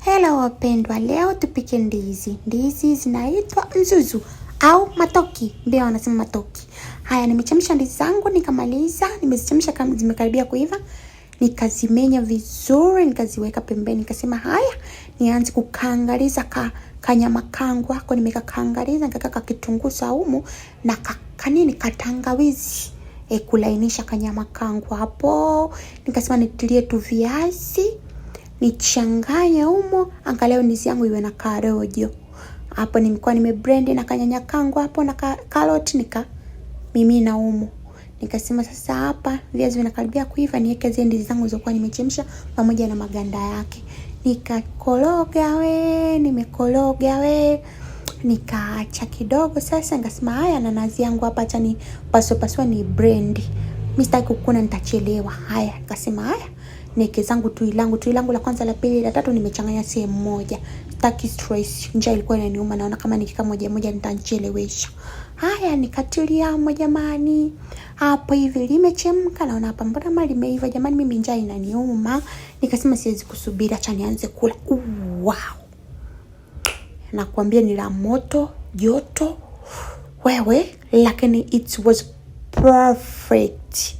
Hello wapendwa, leo tupike ndizi. Ndizi zinaitwa mzuzu au matoki. Ndio wanasema matoki. Haya, nimechemsha ndizi zangu nikamaliza, nimezichemsha kama zimekaribia kuiva. Nikazimenya vizuri, nikaziweka pembeni. Nikasema haya, nianze kukaangaliza kanyama kangu hako, nimekakaangaliza, nikakaka kitunguu saumu na kanini katangawizi. Kulainisha kanyama kangu hapo. Nikasema nitilie tu viazi, nichanganye humo angalau ndizi yangu iwe na karojo. Hapo nimekuwa nimeblend na kanyanya kangu hapo na carrot mimina humo. Nikasema sasa hapa viazi vinakaribia kuiva, niweke zile ndizi zangu zilizokuwa nimechemsha pamoja na maganda yake. Nimekoroga nikaacha kidogo. Sasa nikasema haya, na nazi yangu hapa acha ni paswa ni blend. Mimi sitaki kukuna, nitachelewa. Haya, nikasema haya, niweke zangu tui langu la kwanza, la pili, la tatu nimechanganya sehemu moja. Sitaki stress. Njaa ilikuwa inaniuma, naona kama nikika moja nitachelewesha. Haya, nikatilia moja jamani. Hapo hivi limechemka, naona hapa mbona mali limeiva jamani, mimi njaa inaniuma. Nikasema siwezi kusubiri, acha nianze kula. Wow. Nakwambia ni la moto, joto. Wewe, lakini it was perfect.